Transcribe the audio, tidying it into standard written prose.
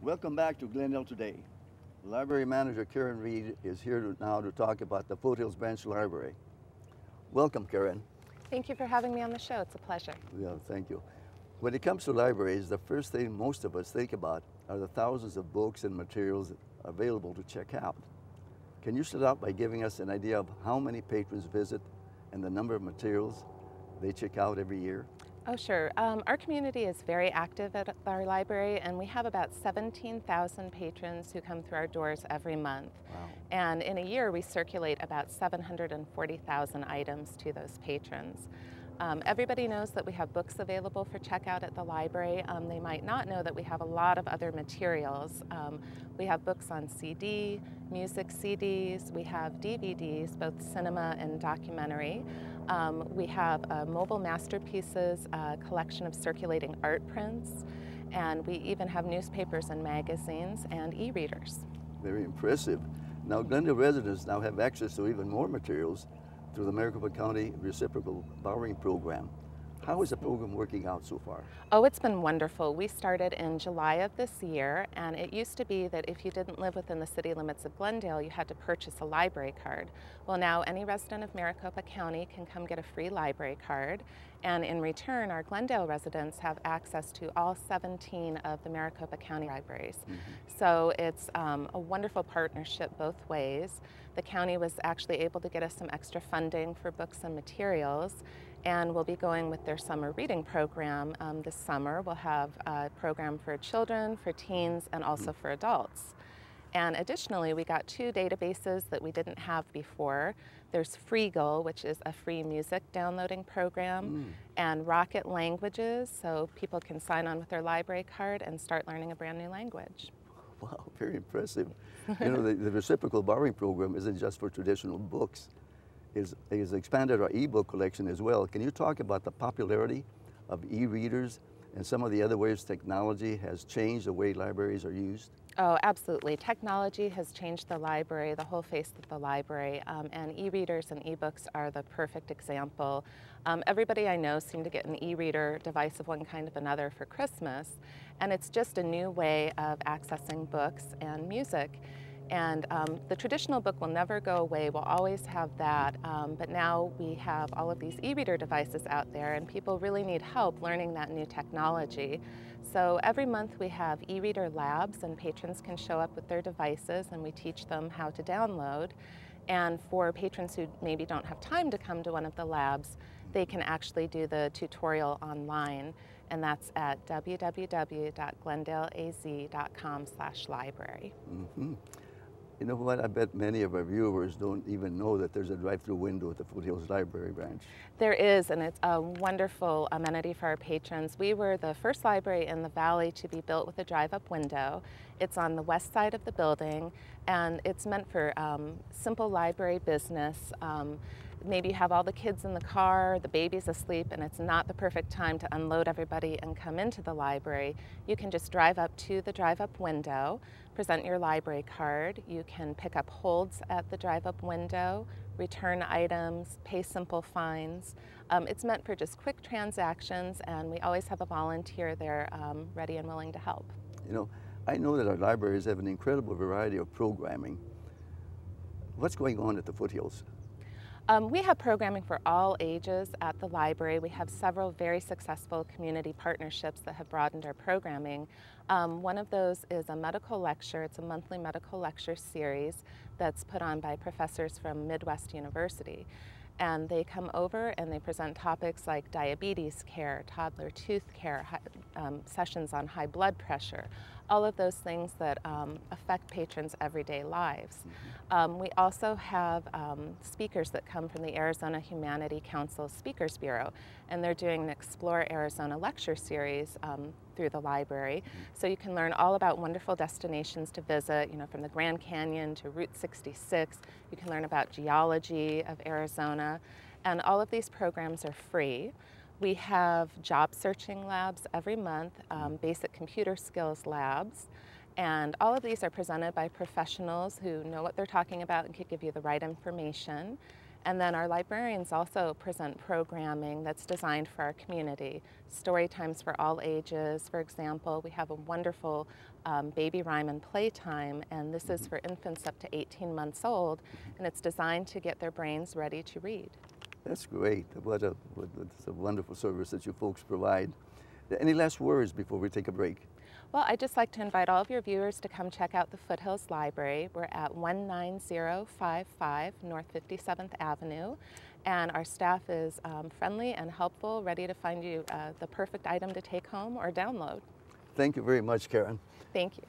Welcome back to Glendale Today. Library Manager Karen Reed is here now to talk about the Foothills Branch Library. Welcome, Karen. Thank you for having me on the show. It's a pleasure. Yeah, thank you. When it comes to libraries, the first thing most of us think about are the thousands of books and materials available to check out. Can you start out by giving us an idea of how many patrons visit and the number of materials they check out every year? Oh, sure. Our community is very active at our library, and we have about 17,000 patrons who come through our doors every month. Wow. And in a year, we circulate about 740,000 items to those patrons. Everybody knows that we have books available for checkout at the library. They might not know that we have a lot of other materials. We have books on CD, music CDs, we have DVDs, both cinema and documentary. We have mobile masterpieces, a collection of circulating art prints, and we even have newspapers and magazines and e-readers. Very impressive. Now, Glendale residents now have access to even more materials through the Maricopa County Reciprocal Borrowing Program. How is the program working out so far? Oh, it's been wonderful. We started in July of this year, and it used to be that if you didn't live within the city limits of Glendale, you had to purchase a library card. Well, now any resident of Maricopa County can come get a free library card, and in return, our Glendale residents have access to all 17 of the Maricopa County libraries. So it's a wonderful partnership both ways. The county was actually able to get us some extra funding for books and materials, and we'll be going with their summer reading program this summer. We'll have a program for children, for teens, and also for adults. And additionally, we got 2 databases that we didn't have before. There's Freegal, which is a free music downloading program, and Rocket Languages, so people can sign on with their library card and start learning a brand new language. Wow, very impressive. You know, the Reciprocal Borrowing Program isn't just for traditional books. It's expanded our e-book collection as well. Can you talk about the popularity of e-readers and some of the other ways technology has changed the way libraries are used? Oh, absolutely. Technology has changed the library, the whole face of the library, and e-readers and e-books are the perfect example. Everybody I know seemed to get an e-reader device of one kind or another for Christmas, and it's just a new way of accessing books and music. And the traditional book will never go away. We'll always have that. But now we have all of these e-reader devices out there, and people really need help learning that new technology. So every month we have e-reader labs, and patrons can show up with their devices, and we teach them how to download. And for patrons who maybe don't have time to come to one of the labs, they can actually do the tutorial online, and that's at www.glendaleaz.com/library. You know what? I bet many of our viewers don't even know that there's a drive-through window at the Foothills Library branch. There is, and it's a wonderful amenity for our patrons. We were the first library in the valley to be built with a drive-up window. It's on the west side of the building, and it's meant for simple library business. Maybe you have all the kids in the car, the baby's asleep, and it's not the perfect time to unload everybody and come into the library. You can just drive up to the drive-up window, present your library card. You can pick up holds at the drive-up window, return items, pay simple fines. It's meant for just quick transactions, and we always have a volunteer there ready and willing to help. You know, I know that our libraries have an incredible variety of programming. What's going on at the Foothills? We have programming for all ages at the library. We have several very successful community partnerships that have broadened our programming. One of those is a medical lecture. It's a monthly medical lecture series that's put on by professors from Midwest University. And they come over and they present topics like diabetes care, toddler tooth care, sessions on high blood pressure, all of those things that affect patrons' everyday lives. We also have speakers that come from the Arizona Humanity Council Speakers Bureau, and they're doing an Explore Arizona lecture series through the library. So you can learn all about wonderful destinations to visit, you know, from the Grand Canyon to Route 66. You can learn about geology of Arizona, and all of these programs are free. We have job searching labs every month, basic computer skills labs, and all of these are presented by professionals who know what they're talking about and can give you the right information. And then our librarians also present programming that's designed for our community. Story times for all ages. For example, we have a wonderful baby rhyme and playtime, and this is for infants up to 18 months old, and it's designed to get their brains ready to read. That's great. It's a wonderful service that you folks provide. Any last words before we take a break? Well, I'd just like to invite all of your viewers to come check out the Foothills Library. We're at 19055 North 57th Avenue, and our staff is friendly and helpful, ready to find you the perfect item to take home or download. Thank you very much, Karen. Thank you.